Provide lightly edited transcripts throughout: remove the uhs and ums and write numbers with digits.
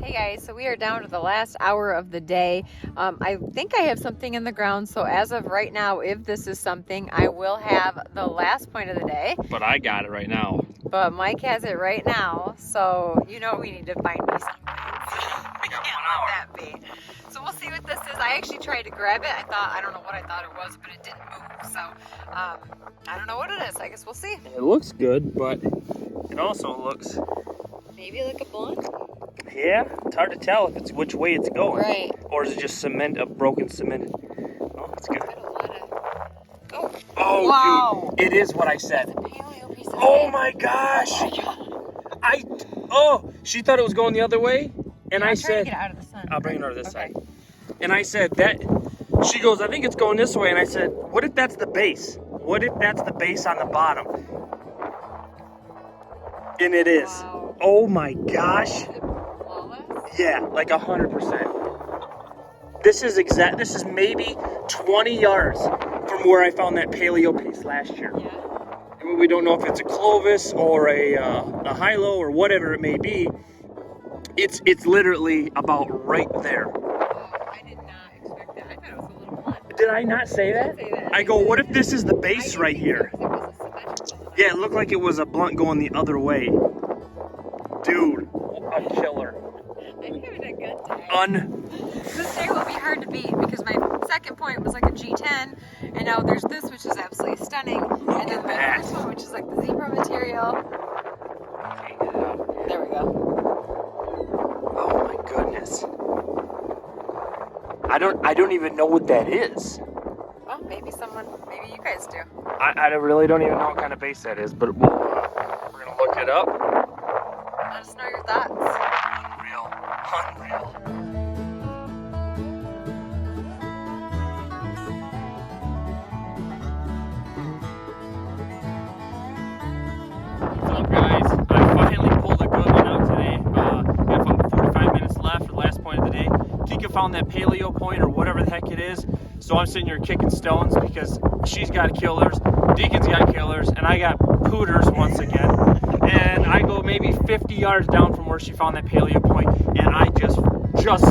Hey guys, so we are down to the last hour of the day. I think I have something in the ground, so as of right now, if this is something, I will have the last point of the day. But I got it right now. But Mike has it right now, so you know we need to find me something. We can't let that be. So we'll see what this is. I actually tried to grab it. I don't know what I thought it was, but it didn't move. So I don't know what it is. I guess we'll see. It looks good, but it also looks... Maybe like a blunt? Yeah, it's hard to tell if it's which way it's going. Right. Or is it just cement, a broken cement? Oh, it's good. Oh, wow. Dude, it is what I said. It's a paleo piece of Oh my gosh. Oh my God. She thought it was going the other way. And I said, to get out of the sun. I'll bring it over this side. And I said that, she goes, I think it's going this way. And I said, what if that's the base? What if that's the base on the bottom? And it is. Wow. Oh my gosh. Is it flawless? Yeah, like 100%. This is maybe 20 yards from where I found that paleo piece last year. Yeah. We don't know if it's a Clovis or a high-low or whatever it may be. It's literally about right there. Oh, I did not expect that. I thought it was a little blunt. Did I not say that? Say that. I go, what if this is the base right here? It was a symmetrical. Yeah, it looked like it was a blunt going the other way. Dude, a killer. I'm having a good day. This day will be hard to beat because my second point was like a G10, and now there's this, which is absolutely stunning, and then my first one, which is like the zebra material. There we go. Oh my goodness. I don't even know what that is. Well, maybe you guys do. I really don't even know what kind of base that is, but we're gonna look it up. Let us know your thoughts. Unreal. What's up, guys? I finally pulled a good one out today. We have about 45 minutes left for the last point of the day. Tika found that paleo point or whatever the heck it is. So I'm sitting here kicking stones because she's got killers, Deacon's got killers, and I got pooters once again. And I go maybe 50 yards down from where she found that paleo point, and I just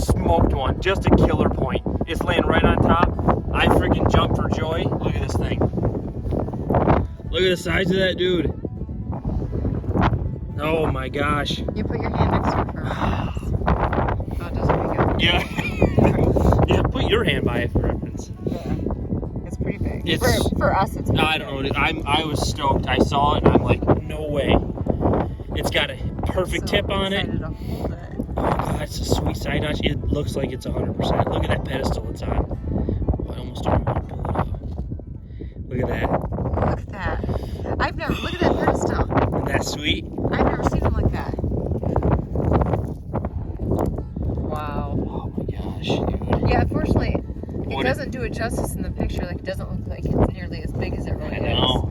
smoked one, just a killer point. It's laying right on top. I freaking jumped for joy. Look at this thing. Look at the size of that dude. Oh my gosh. You put your hand next to it for reference. Oh, it doesn't make it. Yeah. Yeah, put your hand by it for reference. Yeah. It's pretty big. It's, for us, it's pretty I don't know. I was stoked. I saw it and I'm like, no way. It's got a perfect tip on it. To hold it. Oh god, it's a sweet side notch. It looks like it's 100%. Look at that pedestal it's on. Oh, I almost don't want to pull it out. Look at that. Look at that. Look at that pedestal. Isn't that sweet? I've never seen them like that. Wow. Oh my gosh, dude. Yeah, unfortunately, it doesn't do it justice in the picture. Like, it doesn't look like it's nearly as big as it really I know.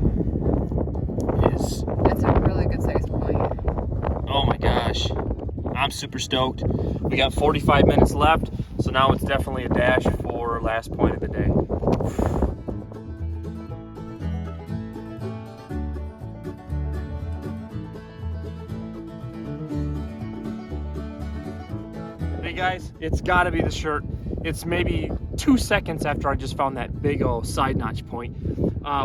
is. It's a really good size point. Oh my gosh. I'm super stoked. We got 45 minutes left, so now it's definitely a dash for last point of the day. Hey guys, it's gotta be the shirt. It's maybe 2 seconds after I just found that big old side notch point.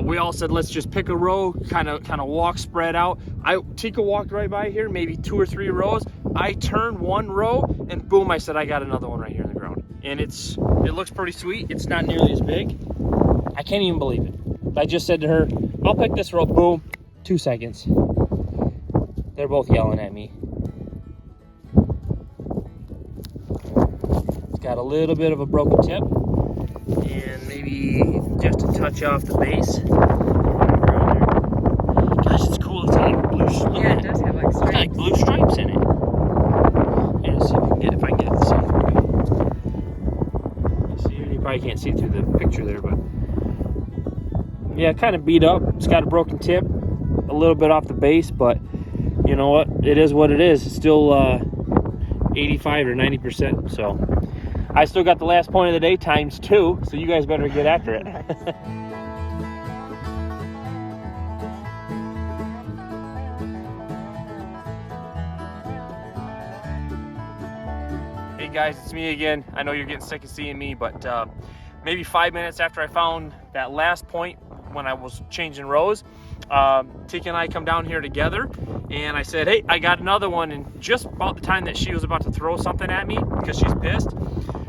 We all said, let's just pick a row, kind of walk, spread out. Tika walked right by here, maybe 2 or 3 rows. I turned one row and boom, I said, I got another one right here in the ground. And it looks pretty sweet. It's not nearly as big. I can't even believe it. I just said to her, I'll pick this row, boom, 2 seconds. They're both yelling at me. It's got a little bit of a broken tip and maybe just a touch off the base. Gosh, it's cool. It's got like blue. Yeah, it does have like stripes. It's got like blue stripes in it. Let's see if I can get it to see through. You probably can't see through the picture there, but yeah, kind of beat up. It's got a broken tip, a little bit off the base, but you know what? It is what it is. It's still 85 or 90%. So I still got the last point of the day times 2, so you guys better get after it. Hey guys, it's me again. I know you're getting sick of seeing me, but maybe 5 minutes after I found that last point when I was changing rows, Tika and I come down here together, and I said, hey, I got another one. And just about the time that she was about to throw something at me because she's pissed,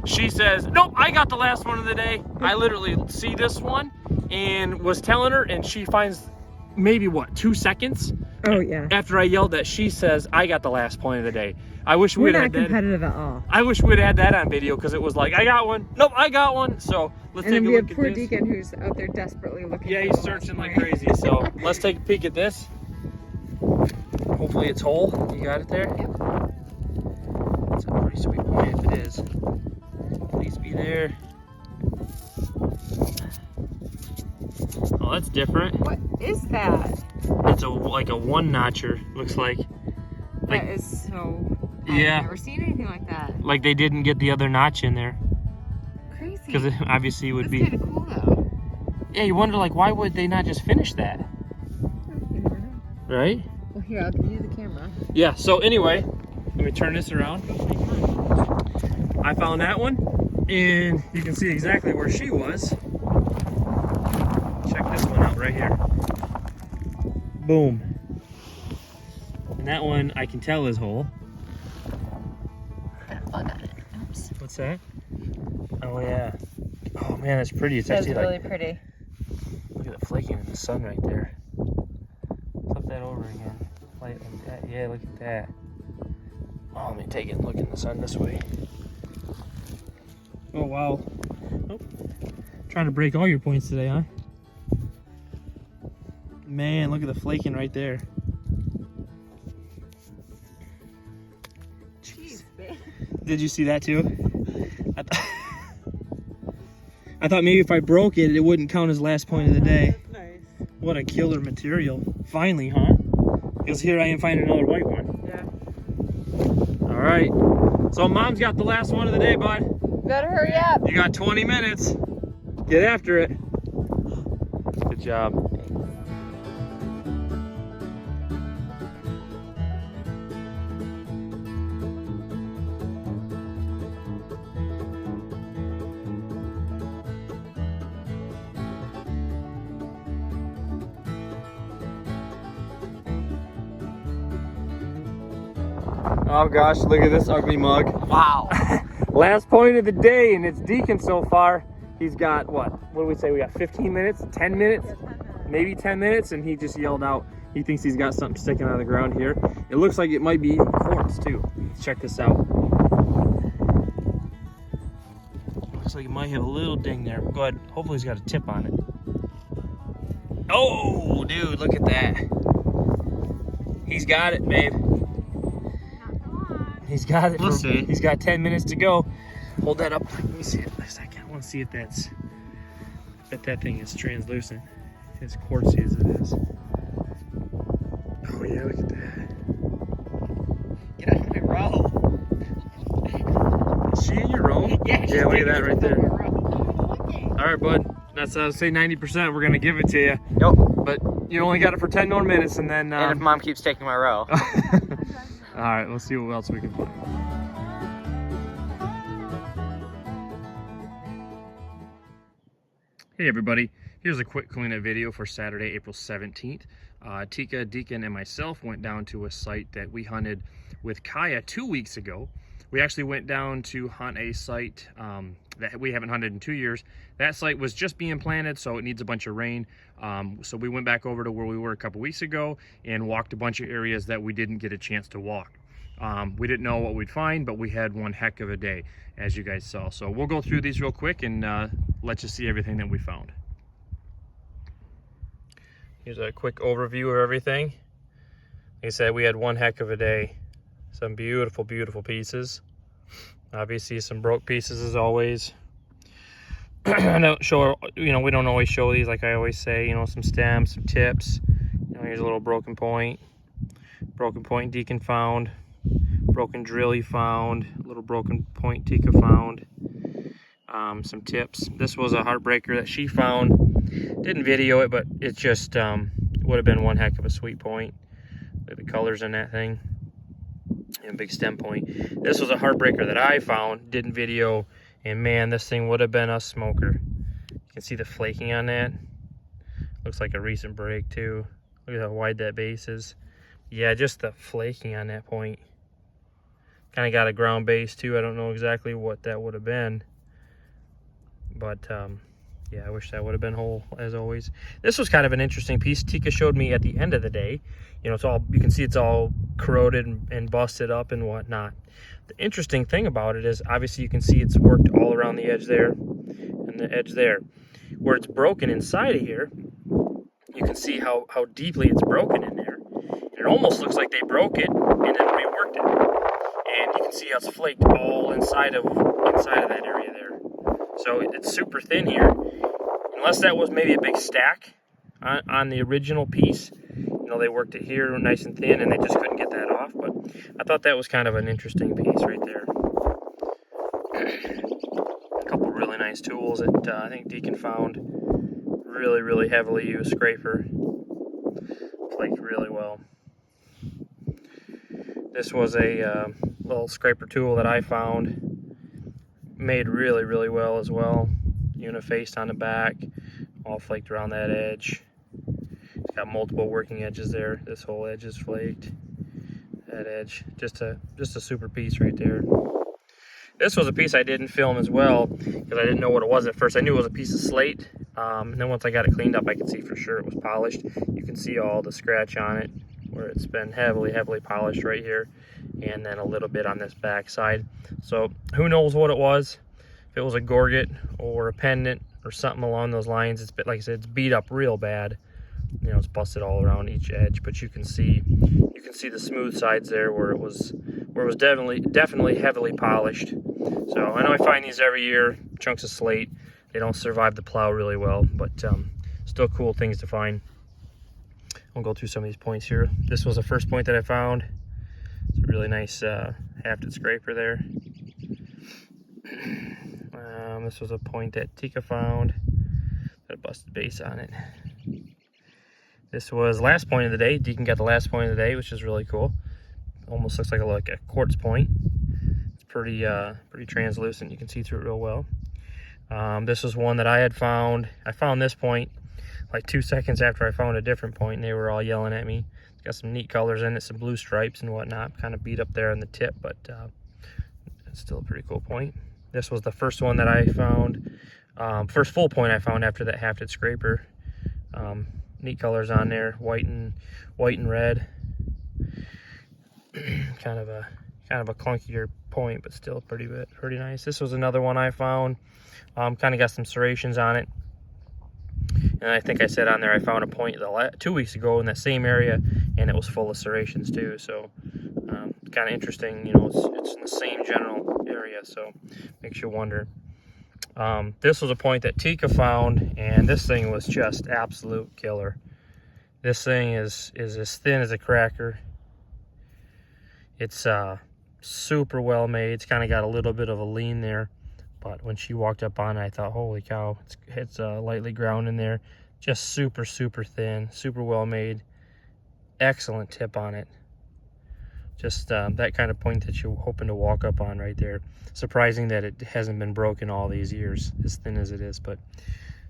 she says, nope, I got the last one of the day. I literally see this one and was telling her, and she finds maybe what, 2 seconds? Oh yeah. After I yelled that, she says, I got the last point of the day. I wish we'd had that. We're not competitive at all. I wish we'd had that on video, because it was like, I got one. Nope, I got one. So let's take a look at this. And then we have poor Deacon who's out there desperately looking. Yeah, he's searching like crazy. So let's take a peek at this. Hopefully it's whole. You got it there? Yep. That's a pretty sweet point if it is. Please be there. Oh, that's different. What is that? It's like a one notcher, looks like. That is so... Yeah. I've never seen anything like that. Like they didn't get the other notch in there. Crazy. Because it obviously would be... That's kind of cool though. Yeah, you wonder like, why would they not just finish that? You never know. Right? Well, here, I'll give you the camera. Yeah, so anyway, let me turn this around. I found that one, and you can see exactly where she was. Check this one out right here. Boom. And that one I can tell is whole. Got a bug on it. Oops. What's that? Oh yeah. Oh man, that's pretty. It's That's actually really like, pretty. look at the flaking in the sun right there. Flip that over again. Light like that. Yeah, look at that. Oh, let me take it and look in the sun this way. Oh wow. Oh. Trying to break all your points today, huh? Man, look at the flaking right there. Jeez, man. Did you see that too? I thought maybe if I broke it, it wouldn't count as last point of the day. That's nice. What a killer material. Finally, huh? Because here I am finding another white one. Yeah. All right. So Mom's got the last one of the day, bud. Better hurry up. You got 20 minutes. Get after it. Good job. Oh gosh, look at this ugly mug. Wow. Last point of the day, and it's Deacon so far. He's got, what do we say? We got 15 minutes, 10 minutes, maybe 10 minutes, and he just yelled out. He thinks he's got something sticking out of the ground here. It looks like it might be quartz too. Let's check this out. Looks like it might have a little ding there. Go ahead. Hopefully he's got a tip on it. Oh, dude, look at that. He's got it, babe. He's got it. We'll see. He's got 10 minutes to go. Hold that up. Let me see it. I want to see if that thing is translucent. As quartzy as it is. Oh yeah, look at that. Get out of my row. Is she in your row? Yeah, Yeah, look at that right there. Row. All right, bud. That's say 90%. We're gonna give it to you. Yep. But you only got it for 10 more minutes, and then. And if Mom keeps taking my row. All right, let's see what else we can find. Hey everybody, here's a quick cleanup video for Saturday, April 17th. Tika, Deacon, and myself went down to a site that we hunted with Kaya 2 weeks ago. We actually went down to hunt a site that we haven't hunted in 2 years. That site was just being planted, so it needs a bunch of rain. So we went back over to where we were a couple weeks ago and walked a bunch of areas that we didn't get a chance to walk. We didn't know what we'd find, but we had one heck of a day, as you guys saw. So we'll go through these real quick and let you see everything that we found. Here's a quick overview of everything. Like I said, we had one heck of a day. Some beautiful, beautiful pieces. Obviously some broke pieces as always. I don't show, we don't always show these, like I always say, some stems, some tips. Here's a little broken point. Broken point Deacon found. Broken drill he found. A little broken point Tika found. Some tips. This was a heartbreaker that she found. Didn't video it, but it just would have been one heck of a sweet point. Look at the colors in that thing. and big stem point. This was a heartbreaker that I found, didn't video, and man, this thing would have been a smoker. You can see the flaking on that. Looks like a recent break too. Look at how wide that base is. Yeah, just the flaking on that point. Kind of got a ground base too. I don't know exactly what that would have been, but yeah, I wish that would have been whole as always. This was kind of an interesting piece. Tika showed me at the end of the day. You know, it's all, you can see it's all corroded and busted up and whatnot. The interesting thing about it is obviously you can see it's worked all around the edge there and the edge there. Where it's broken inside of here, you can see how deeply it's broken in there. And it almost looks like they broke it and then reworked it. And you can see how it's flaked all inside of that area there. So it's super thin here. Unless that was maybe a big stack on the original piece. You know, they worked it here nice and thin and they just couldn't get that off. But I thought that was kind of an interesting piece right there. A couple really nice tools that I think Deacon found. Really heavily used scraper. Flaked really well. This was a little scraper tool that I found. Made really well as well. Unifaced on the back, all flaked around that edge. It's got multiple working edges there. This whole edge is flaked. That edge, just a super piece right there. This was a piece I didn't film as well because I didn't know what it was at first. I knew it was a piece of slate, and then once I got it cleaned up, I could see for sure it was polished. You can see all the scratch on it where it's been heavily polished right here, and then a little bit on this back side. So who knows what it was? If it was a gorget or a pendant or something along those lines. It's like I said, it's beat up real bad. You know, it's busted all around each edge, but you can see the smooth sides there where it was definitely heavily polished. So I know I find these every year, chunks of slate. They don't survive the plow really well, but still cool things to find. I'll go through some of these points here. This was the first point that I found. It's a really nice hafted scraper there. This was a point that Tika found. Got a busted base on it. This was last point of the day. Deacon got the last point of the day, which is really cool. Almost looks like a quartz point. It's pretty translucent. You can see through it real well. This was one that I had found. I found this point like 2 seconds after I found a different point, and they were all yelling at me. It's got some neat colors in it, some blue stripes and whatnot. Kind of beat up there on the tip, but it's still a pretty cool point. This was the first one that I found. First full point I found after that hafted scraper. Neat colors on there, white and red. kind of a clunkier point, but still pretty nice. This was another one I found. Kind of got some serrations on it. And I think I said on there I found a point 2 weeks ago in that same area, and it was full of serrations too. So kind of interesting. You know, it's in the same general area, so makes you wonder. This was a point that Tika found, and this thing was just absolute killer. This thing is as thin as a cracker. It's super well made. It's kind of got a little bit of a lean there, but when she walked up on it, I thought, holy cow, it's lightly ground in there. Just super thin, super well made. Excellent tip on it. Just that kind of point that you're hoping to walk up on right there. Surprising that it hasn't been broken all these years, as thin as it is, but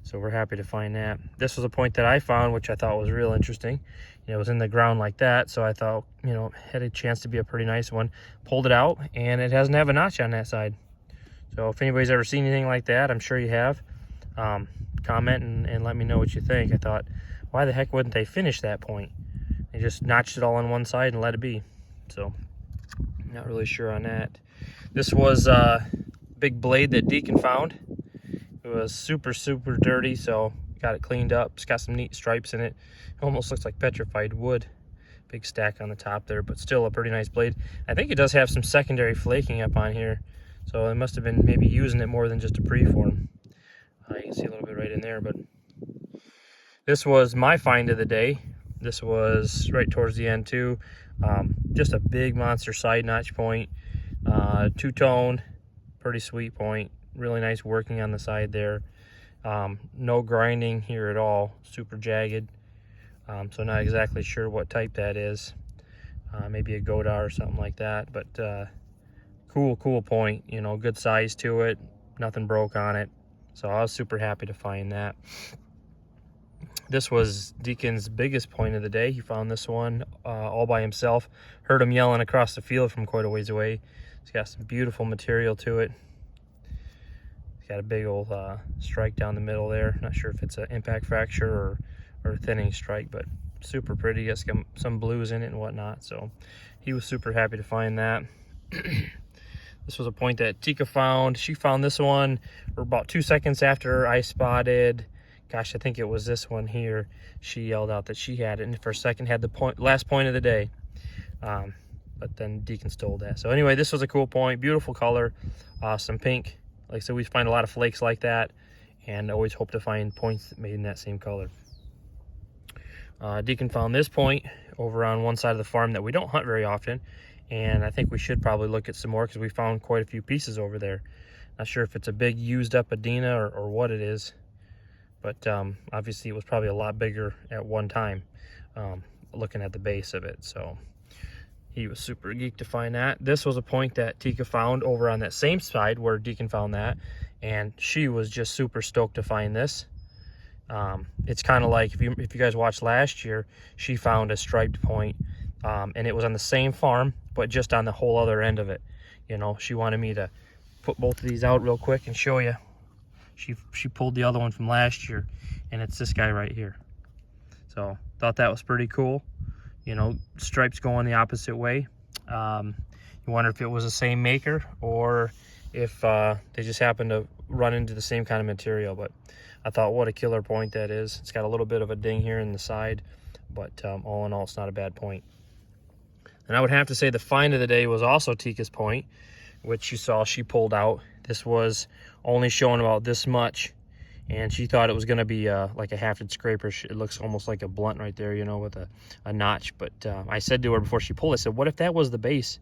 so we're happy to find that. This was a point that I found, which I thought was real interesting. You know, it was in the ground like that, so I thought, you know, had a chance to be a pretty nice one. Pulled it out, and it doesn't have a notch on that side. So if anybody's ever seen anything like that, I'm sure you have. Comment and let me know what you think. I thought, why the heck wouldn't they finish that point? They just notched it all on one side and let it be. So, not really sure on that. This was a big blade that Deacon found. It was super dirty, so got it cleaned up. It's got some neat stripes in it. It almost looks like petrified wood. Big stack on the top there, but still a pretty nice blade. I think it does have some secondary flaking up on here, so it must have been maybe using it more than just a preform. You can see a little bit right in there, but this was my find of the day. This was right towards the end too. Just a big monster side notch point, two-tone, pretty sweet point, really nice working on the side there. No grinding here at all, super jagged. So not exactly sure what type that is. maybe a Godar or something like that. But cool point, you know, good size to it, nothing broke on it. So I was super happy to find that. This was Deacon's biggest point of the day. He found this one all by himself. Heard him yelling across the field from quite a ways away. It's got some beautiful material to it. It's got a big old strike down the middle there. Not sure if it's an impact fracture or a thinning strike, but super pretty. Got some blues in it and whatnot. So he was super happy to find that. This was a point that Tika found. She found this one about 2 seconds after I spotted, gosh, I think it was this one here. She yelled out that she had it, and for a second had the last point of the day. But then Deacon stole that. So anyway, this was a cool point. Beautiful color, some pink. Like I said, we find a lot of flakes like that, and always hope to find points made in that same color. Deacon found this point over on one side of the farm that we don't hunt very often, and I think we should probably look at some more because we found quite a few pieces over there. Not sure if it's a big used up Adena or what it is, but obviously it was probably a lot bigger at one time, looking at the base of it. So he was super geeked to find that. This was a point that Tika found over on that same side where Deacon found that, and she was just super stoked to find this. It's kind of like if you guys watched last year, she found a striped point, and it was on the same farm, but just on the whole other end of it. You know, she wanted me to put both of these out real quick and show you. She pulled the other one from last year, and it's this guy right here. So thought that was pretty cool. You know, stripes going the opposite way. You wonder if it was the same maker or if they just happened to run into the same kind of material. But I thought, what a killer point that is. It's got a little bit of a ding here in the side, but all in all, it's not a bad point. And I would have to say the find of the day was also Tika's point, which you saw she pulled out. This was only showing about this much, and she thought it was going to be like a hafted scraper. It looks almost like a blunt right there, you know, with a notch. But I said to her before she pulled, I said, what if that was the base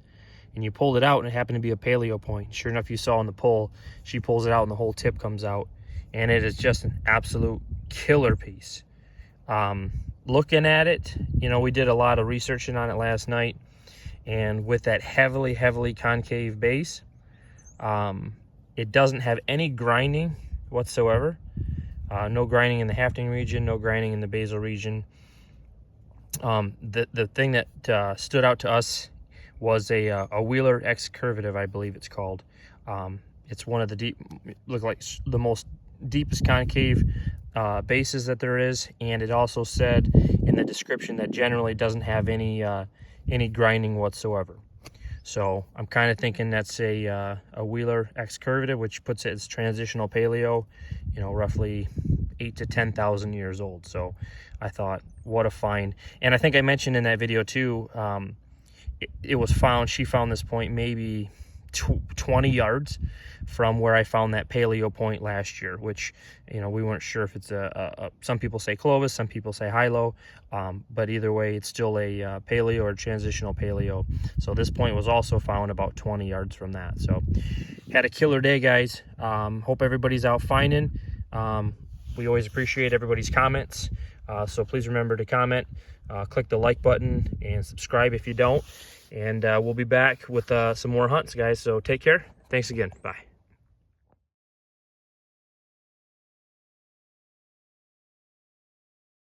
and you pulled it out and it happened to be a paleo point? Sure enough, you saw in the pull, she pulls it out and the whole tip comes out, and it is just an absolute killer piece. Looking at it, you know, we did a lot of researching on it last night, and with that heavily concave base, it doesn't have any grinding whatsoever. No grinding in the hafting region, no grinding in the basal region. The thing that stood out to us was a Wheeler X curvative, I believe it's called. It's one of the look like the most deepest concave bases that there is, and it also said in the description that generally doesn't have any grinding whatsoever. So I'm kind of thinking that's a Wheeler X curvative, which puts it as transitional paleo, you know, roughly 8,000 to 10,000 years old. So I thought, what a find. And I think I mentioned in that video too, it was found, she found this point maybe 20 yards from where I found that paleo point last year, which, you know, we weren't sure if it's some people say Clovis, some people say high-low, but either way, it's still a paleo or transitional paleo. So this point was also found about 20 yards from that. So had a killer day, guys. Hope everybody's out finding. We always appreciate everybody's comments. So please remember to comment, click the like button, and subscribe if you don't. And we'll be back with some more hunts, guys. So take care. Thanks again. Bye.